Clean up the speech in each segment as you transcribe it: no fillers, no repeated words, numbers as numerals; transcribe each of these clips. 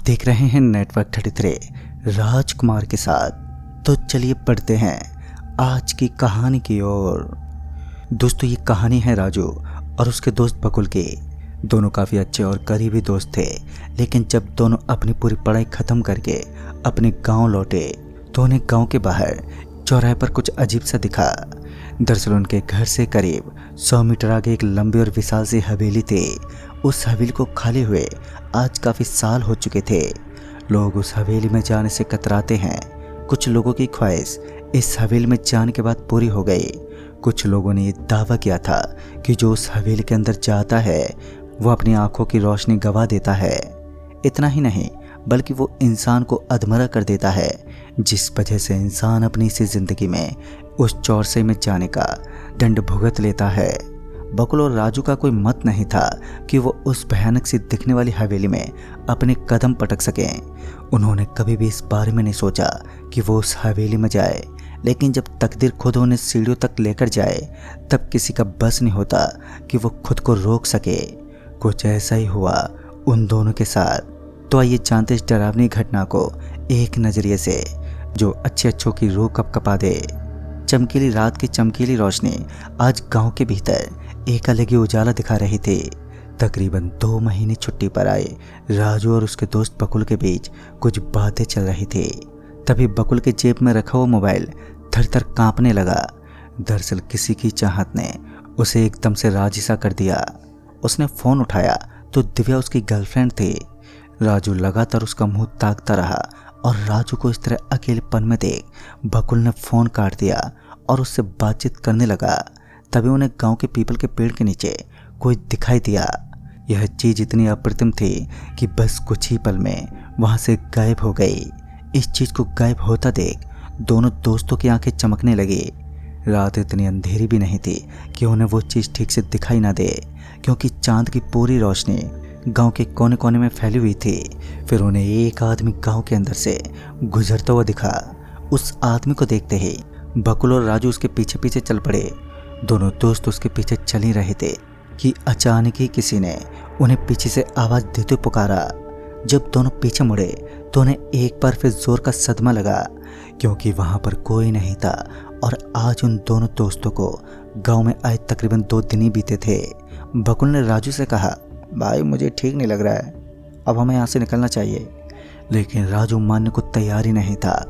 देख रहे हैं नेटवर्क 33 राजकुमार के साथ। तो चलिए पढ़ते हैं आज की कहानी की ओर। दोस्तों, ये कहानी है राजू और उसके दोस्त बकुल की। दोनों काफ़ी अच्छे और करीबी दोस्त थे, लेकिन जब दोनों अपनी पूरी पढ़ाई ख़त्म करके अपने गांव लौटे तो उन्हें गांव के बाहर चौराहे पर कुछ अजीब सा दिखा। दरअसल उनके घर से करीब 100 मीटर आगे एक लंबी और विशाल सी हवेली थी। उस हवेली को खाली हुए आज काफ़ी साल हो चुके थे। लोग उस हवेली में जाने से कतराते हैं। कुछ लोगों की ख्वाहिश इस हवेली में जाने के बाद पूरी हो गई। कुछ लोगों ने ये दावा किया था कि जो उस हवेली के अंदर जाता है वो अपनी आंखों की रोशनी गंवा देता है। इतना ही नहीं, बल्कि वो इंसान को अधमरा कर देता है, जिस वजह से इंसान अपनी इसी ज़िंदगी में उस चौरसे में जाने का दंड भुगत लेता है। बकुल और राजू का कोई मत नहीं था कि वो उस भयानक सी दिखने वाली हवेली में अपने कदम पटक सकें। उन्होंने कभी भी इस बारे में नहीं सोचा कि वो उस हवेली में जाए, लेकिन जब तकदीर खुद उन्हें सीढ़ियों तक लेकर जाए तब किसी का बस नहीं होता कि वो खुद को रोक सके। कुछ ऐसा ही हुआ उन दोनों के साथ। तो आइए जानते इस डरावनी घटना को एक नज़रिए से, जो अच्छों की रूह कपकपा दे। चमकीली रात की चमकीली रोशनी आज गांव के भीतर एक अलग ही उजाला दिखा रही थी। तकरीबन 2 महीने छुट्टी पर आए राजू और उसके दोस्त बकुल के बीच कुछ बातें चल रही थी। तभी बकुल के जेब में रखा हुआ मोबाइल थर थर कांपने लगा। दरअसल किसी की चाहत ने उसे एकदम से राजी सा कर दिया। उसने फ़ोन उठाया तो दिव्या उसकी गर्लफ्रेंड थी। राजू लगातार उसका मुंह ताकता रहा और राजू को इस तरह अकेलेपन में देख बकुल ने फ़ोन काट दिया और उससे बातचीत करने लगा। तभी उन्हें गांव के पीपल के पेड़ के नीचे कोई दिखाई दिया। यह चीज़ इतनी अप्रतिम थी कि बस कुछ ही पल में वहां से गायब हो गई। इस चीज़ को गायब होता देख दोनों दोस्तों की आंखें चमकने लगी। रात इतनी अंधेरी भी नहीं थी कि उन्हें वो चीज़ ठीक से दिखाई ना दे, क्योंकि चांद की पूरी रोशनी गांव के कोने कोने में फैली हुई थी। फिर उन्हें एक आदमी गांव के अंदर से गुजरता हुआ दिखा। उस आदमी को देखते ही बकुल और राजू उसके पीछे पीछे चल पड़े। दोनों दोस्त उसके पीछे चल ही रहे थे कि अचानक ही किसी ने उन्हें पीछे से आवाज़ देते पुकारा। जब दोनों पीछे मुड़े तो उन्हें एक बार फिर जोर का सदमा लगा, क्योंकि वहाँ पर कोई नहीं था और आज उन दोनों दोस्तों को गांव में आए तकरीबन 2 दिन ही बीते थे। बकुल ने राजू से कहा, भाई मुझे ठीक नहीं लग रहा है, अब हमें यहाँ से निकलना चाहिए। लेकिन राजू मानने को तैयार ही नहीं था।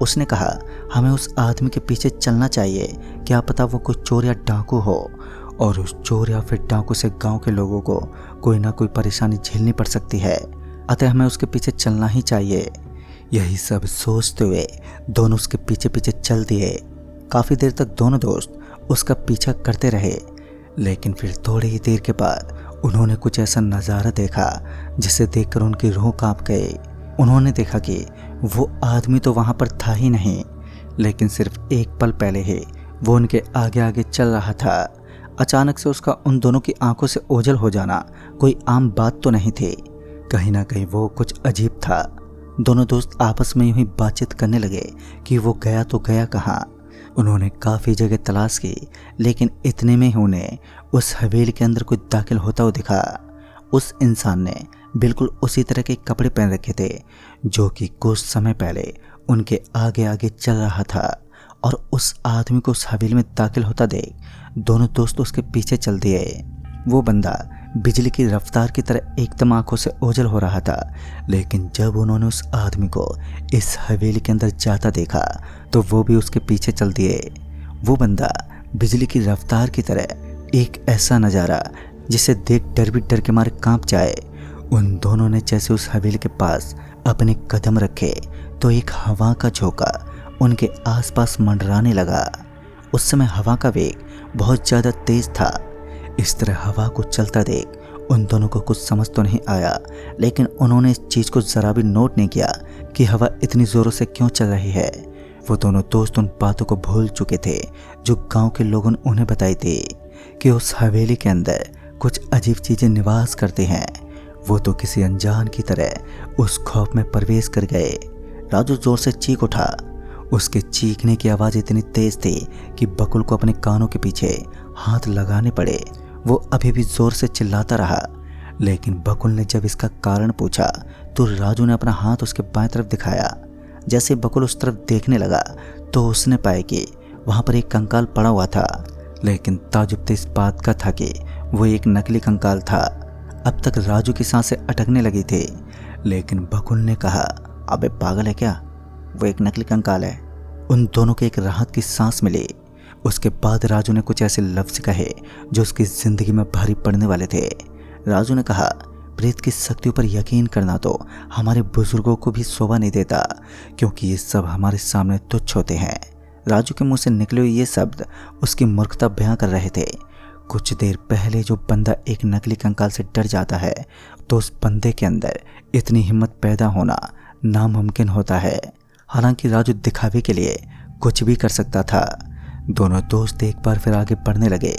उसने कहा, हमें उस आदमी के पीछे चलना चाहिए, क्या पता वो कोई चोर या डाकू हो और उस चोर या फिर डाकू से गांव के लोगों को कोई ना कोई परेशानी झेलनी पड़ सकती है, अतः हमें उसके पीछे चलना ही चाहिए। यही सब सोचते हुए दोनों उसके पीछे पीछे चल दिए। काफ़ी देर तक दोनों दोस्त उसका पीछा करते रहे, लेकिन फिर थोड़ी ही देर के बाद उन्होंने कुछ ऐसा नज़ारा देखा जिसे देखकर उनकी रूह कांप गई। उन्होंने देखा कि वो आदमी तो वहाँ पर था ही नहीं, लेकिन सिर्फ एक पल पहले ही वो उनके आगे आगे चल रहा था। अचानक से उसका उन दोनों की आंखों से ओझल हो जाना कोई आम बात तो नहीं थी। कहीं ना कहीं वो कुछ अजीब था। दोनों दोस्त आपस में यूं ही बातचीत करने लगे कि वो गया तो गया कहाँ। उन्होंने काफ़ी जगह तलाश की, लेकिन इतने में ही उन्हें उस हवेली के अंदर कोई दाखिल होता हुआ दिखा। उस इंसान ने बिल्कुल उसी तरह के कपड़े पहन रखे थे जो कि कुछ समय पहले उनके आगे आगे चल रहा था। और उस आदमी को उस हवेली में दाखिल होता देख दोनों दोस्त उसके पीछे चल दिए। वो बंदा बिजली की रफ्तार की तरह एकदम आंखों से ओझल हो रहा था, लेकिन जब उन्होंने उस आदमी को इस हवेली के अंदर जाता देखा तो वो भी उसके पीछे चल दिए। वो बंदा बिजली की रफ्तार की तरह एक ऐसा नज़ारा जिसे देख डर भी डर के मारे कांप जाए। उन दोनों ने जैसे उस हवेली के पास अपने कदम रखे तो एक हवा का झोंका उनके आसपास मंडराने लगा। उस समय हवा का वेग बहुत ज़्यादा तेज था। इस तरह हवा को चलता देख उन दोनों को कुछ समझ तो नहीं आया, लेकिन उन्होंने इस चीज़ को ज़रा भी नोट नहीं किया कि हवा इतनी ज़ोरों से क्यों चल रही है। वो दोनों दोस्त उन बातों को भूल चुके थे जो गांव के लोगों ने उन्हें बताई थी कि उस हवेली के अंदर कुछ अजीब चीज़ें निवास करते हैं। वो तो किसी अनजान की तरह उस खौफ में प्रवेश कर गए। राजू जोर से चीख उठा। उसके चीखने की आवाज़ इतनी तेज थी कि बकुल को अपने कानों के पीछे हाथ लगाने पड़े। वो अभी भी जोर से चिल्लाता रहा, लेकिन बकुल ने जब इसका कारण पूछा तो राजू ने अपना हाथ उसके बाएं तरफ दिखाया। जैसे बकुल उस तरफ देखने लगा तो उसने पाया कि वहाँ पर एक कंकाल पड़ा हुआ था, लेकिन ताजुब तो इस बात का था कि वो एक नकली कंकाल था। अब तक राजू की सांसें अटकने लगी थी, लेकिन बकुल ने कहा, अबे पागल है क्या, वो एक नकली कंकाल है। उन दोनों को एक राहत की सांस मिली। उसके बाद राजू ने कुछ ऐसे लफ्ज कहे जो उसकी जिंदगी में भारी पड़ने वाले थे। राजू ने कहा, प्रेत की शक्तियों पर यकीन करना तो हमारे बुजुर्गों को भी शोभा नहीं देता, क्योंकि ये सब हमारे सामने तुच्छ होते हैं। राजू के मुंह से निकले हुए ये शब्द उसकी मूर्खता बयां कर रहे थे। कुछ देर पहले जो बंदा एक नकली कंकाल से डर जाता है, तो उस बंदे के अंदर इतनी हिम्मत पैदा होना नामुमकिन होता है। हालांकि राजू दिखावे के लिए कुछ भी कर सकता था। दोनों दोस्त एक बार फिर आगे बढ़ने लगे।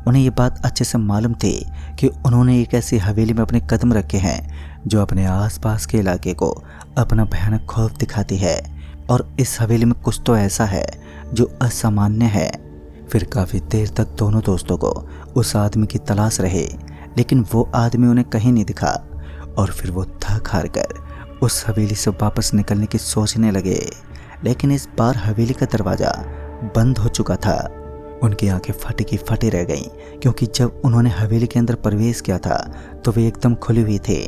उन्हें ये बात अच्छे से मालूम थी कि उन्होंने एक ऐसी हवेली में अपने कदम रखे हैं जो अपने आसपास के इलाके को अपना भयानक खौफ दिखाती है, और इस हवेली में कुछ तो ऐसा है जो असामान्य है। फिर काफ़ी देर तक दोनों दोस्तों को उस आदमी की तलाश रहे, लेकिन वो आदमी उन्हें कहीं नहीं दिखा। और फिर वो थक हार कर उस हवेली से वापस निकलने की सोचने लगे, लेकिन इस बार हवेली का दरवाज़ा बंद हो चुका था। उनकी आंखें फटी की फटी रह गईं, क्योंकि जब उन्होंने हवेली के अंदर प्रवेश किया था तो वे एकदम खुली हुई थे,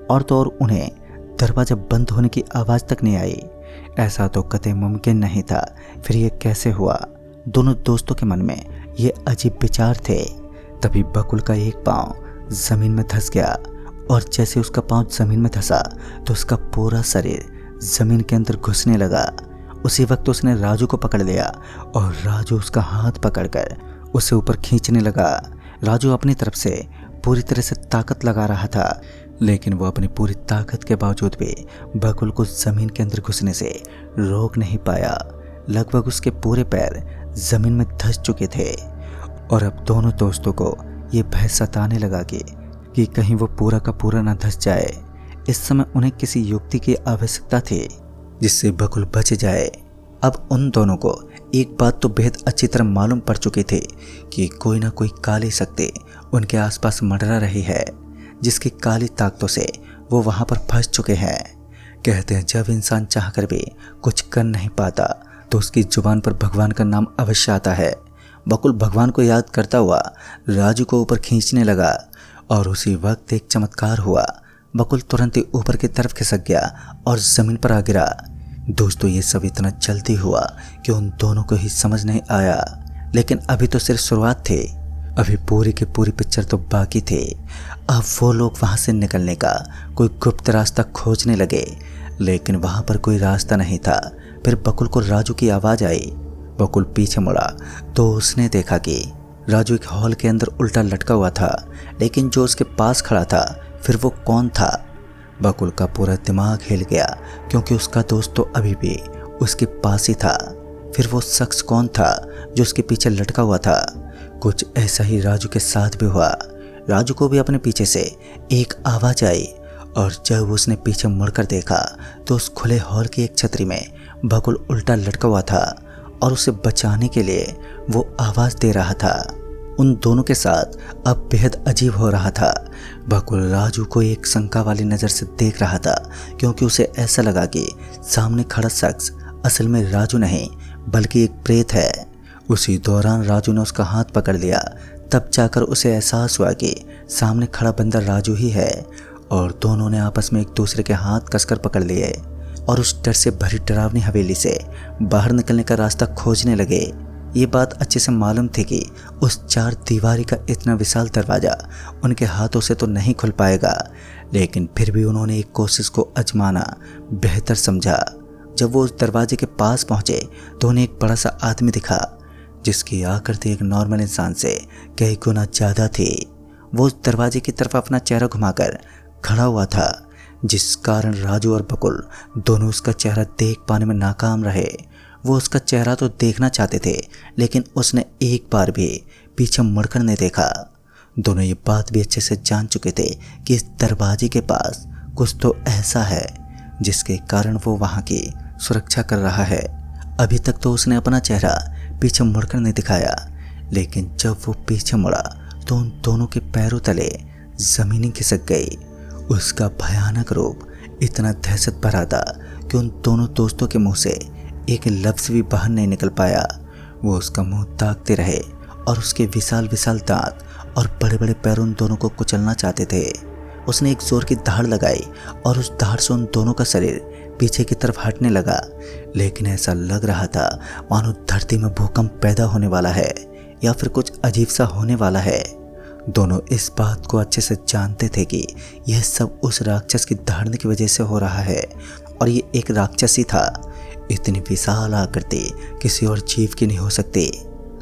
और तो और उन्हें दरवाज़ा बंद होने की आवाज़ तक नहीं आई। ऐसा तो कतई मुमकिन नहीं था। फिर ये कैसे हुआ? दोनों दोस्तों के मन में ये अजीब विचार थे। तभी बकुल का एक पाँव ज़मीन में धंस गया, और जैसे उसका पाँव ज़मीन में धंसा तो उसका पूरा शरीर ज़मीन के अंदर घुसने लगा। उसी वक्त उसने राजू को पकड़ लिया, और राजू उसका हाथ पकड़कर उसे ऊपर खींचने लगा। राजू अपनी तरफ से पूरी तरह से ताकत लगा रहा था, लेकिन वो अपनी पूरी ताकत के बावजूद भी बकुल को ज़मीन के अंदर घुसने से रोक नहीं पाया। लगभग उसके पूरे पैर ज़मीन में धंस चुके थे, और अब दोनों दोस्तों को ये भय सताने लगा कि कहीं वो पूरा का पूरा न धंस जाए। इस समय उन्हें किसी युक्ति की आवश्यकता थी जिससे बकुल बच जाए। अब उन दोनों को एक बात तो बेहद अच्छी तरह मालूम पड़ चुकी थी कि कोई ना कोई काली शक्ति उनके आसपास मंडरा रही है, जिसकी काली ताकतों से वो वहाँ पर फंस चुके हैं। कहते हैं जब इंसान चाहकर भी कुछ कर नहीं पाता तो उसकी जुबान पर भगवान का नाम अवश्य आता है। बकुल भगवान को याद करता हुआ राजू को ऊपर खींचने लगा, और उसी वक्त एक चमत्कार हुआ। बकुल तुरंत ही ऊपर की तरफ खिसक गया और ज़मीन पर आ गिरा। दोस्तों, ये सब इतना जल्दी हुआ कि उन दोनों को ही समझ नहीं आया, लेकिन अभी तो सिर्फ शुरुआत थी। अभी पूरी की पूरी पिक्चर तो बाकी थी। अब वो लोग वहाँ से निकलने का कोई गुप्त रास्ता खोजने लगे, लेकिन वहाँ पर कोई रास्ता नहीं था। फिर बकुल को राजू की आवाज़ आई। बकुल पीछे मुड़ा तो उसने देखा कि राजू एक हॉल के अंदर उल्टा लटका हुआ था, लेकिन जो उसके पास खड़ा था फिर वो कौन था? बकुल का पूरा दिमाग हिल गया, क्योंकि उसका दोस्त तो अभी भी उसके पास ही था। फिर वो शख्स कौन था जो उसके पीछे लटका हुआ था? कुछ ऐसा ही राजू के साथ भी हुआ। राजू को भी अपने पीछे से एक आवाज़ आई, और जब उसने पीछे मुड़कर देखा तो उस खुले हॉल की एक छतरी में बकुल उल्टा लटका हुआ था, और उसे बचाने के लिए वो आवाज़ दे रहा था। उन दोनों के साथ अब बेहद अजीब हो रहा था। बकुल राजू को एक शंका वाली नज़र से देख रहा था, क्योंकि उसे ऐसा लगा कि सामने खड़ा शख्स असल में राजू नहीं बल्कि एक प्रेत है। उसी दौरान राजू ने उसका हाथ पकड़ लिया। तब जाकर उसे एहसास हुआ कि सामने खड़ा बंदा राजू ही है, और दोनों ने आपस में एक दूसरे के हाथ कसकर पकड़ लिए और उस डर से भरी डरावनी हवेली से बाहर निकलने का रास्ता खोजने लगे। ये बात अच्छे से मालूम थी कि उस चार दीवारी का इतना विशाल दरवाज़ा उनके हाथों से तो नहीं खुल पाएगा, लेकिन फिर भी उन्होंने एक कोशिश को आजमाना बेहतर समझा। जब वो उस दरवाजे के पास पहुँचे तो उन्हें एक बड़ा सा आदमी दिखा, जिसकी आकृति एक नॉर्मल इंसान से कई गुना ज़्यादा थी। वो उस दरवाजे की तरफ अपना चेहरा घुमाकर खड़ा हुआ था, जिस कारण राजू और बकुल दोनों उसका चेहरा देख पाने में नाकाम रहे। वो उसका चेहरा तो देखना चाहते थे, लेकिन उसने एक बार भी पीछे मुड़कर नहीं देखा। दोनों ये बात भी अच्छे से जान चुके थे कि इस दरवाजे के पास कुछ तो ऐसा है जिसके कारण वो वहाँ की सुरक्षा कर रहा है। अभी तक तो उसने अपना चेहरा पीछे मुड़कर नहीं दिखाया, लेकिन जब वो पीछे मुड़ा तो उन दोनों के पैरों तले ज़मीन खिसक गई। उसका भयानक रूप इतना दहशत भरा था कि उन दोनों दोस्तों के मुंह से एक लफ्ज भी बाहर नहीं निकल पाया। वो उसका मुंह ताकते रहे और उसके विशाल विशाल दांत और बड़े बड़े पैर उन दोनों को कुचलना चाहते थे। उसने एक जोर की दहाड़ लगाई और उस दहाड़ से उन दोनों का शरीर पीछे की तरफ हटने लगा, लेकिन ऐसा लग रहा था मानो धरती में भूकंप पैदा होने वाला है या फिर कुछ अजीब सा होने वाला है। दोनों इस बात को अच्छे से जानते थे कि यह सब उस राक्षस की दहाड़ने की वजह से हो रहा है और ये एक राक्षस ही था। इतनी विशाल आकृति किसी और जीव की नहीं हो सकती।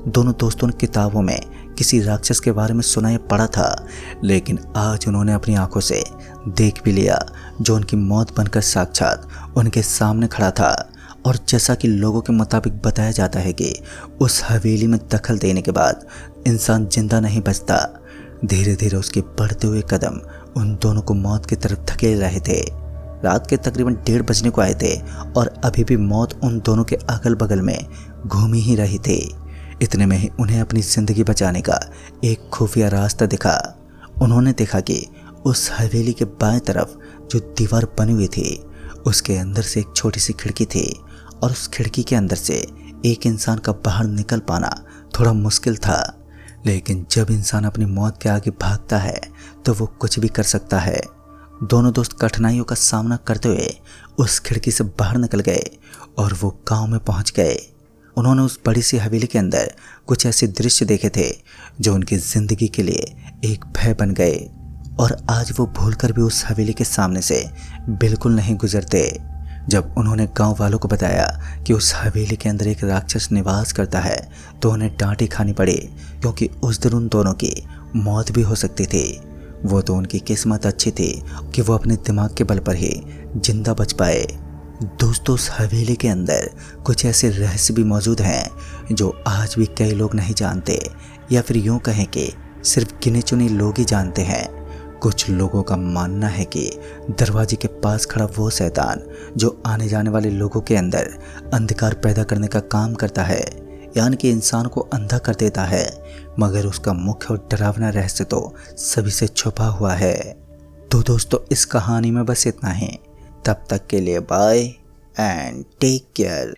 दोनों दोस्तों ने किताबों में किसी राक्षस के बारे में सुना या पढ़ा था, लेकिन आज उन्होंने अपनी आंखों से देख भी लिया, जो उनकी मौत बनकर साक्षात उनके सामने खड़ा था। और जैसा कि लोगों के मुताबिक बताया जाता है कि उस हवेली में दखल देने के बाद इंसान जिंदा नहीं बचता। धीरे धीरे उसके बढ़ते हुए कदम उन दोनों को मौत की तरफ धकेल रहे थे। रात के तकरीबन 1:30 बजने को आए थे और अभी भी मौत उन दोनों के अगल बगल में घूम ही रही थी। इतने में ही उन्हें अपनी जिंदगी बचाने का एक खुफिया रास्ता दिखा। उन्होंने देखा कि उस हवेली के बाएं तरफ जो दीवार बनी हुई थी उसके अंदर से एक छोटी सी खिड़की थी और उस खिड़की के अंदर से एक इंसान का बाहर निकल पाना थोड़ा मुश्किल था। लेकिन जब इंसान अपनी मौत के आगे भागता है तो वो कुछ भी कर सकता है। दोनों दोस्त कठिनाइयों का सामना करते हुए उस खिड़की से बाहर निकल गए और वो गांव में पहुंच गए। उन्होंने उस बड़ी सी हवेली के अंदर कुछ ऐसे दृश्य देखे थे जो उनकी जिंदगी के लिए एक भय बन गए और आज वो भूलकर भी उस हवेली के सामने से बिल्कुल नहीं गुजरते। जब उन्होंने गांव वालों को बताया कि उस हवेली के अंदर एक राक्षस निवास करता है तो उन्हें डांट ही खानी पड़ी, क्योंकि उस दिन उन दोनों की मौत भी हो सकती थी। वो तो उनकी किस्मत अच्छी थी कि वो अपने दिमाग के बल पर ही जिंदा बच पाए। दोस्तों, उस हवेली के अंदर कुछ ऐसे रहस्य भी मौजूद हैं जो आज भी कई लोग नहीं जानते, या फिर यूँ कहें कि सिर्फ गिने चुने लोग ही जानते हैं। कुछ लोगों का मानना है कि दरवाजे के पास खड़ा वो शैतान जो आने जाने वाले लोगों के अंदर अंधकार पैदा करने का काम करता है, यानी कि इंसान को अंधा कर देता है, मगर उसका मुख्य और डरावना रहस्य तो सभी से छुपा हुआ है। तो दोस्तों, इस कहानी में बस इतना ही। तब तक के लिए बाय एंड टेक केयर।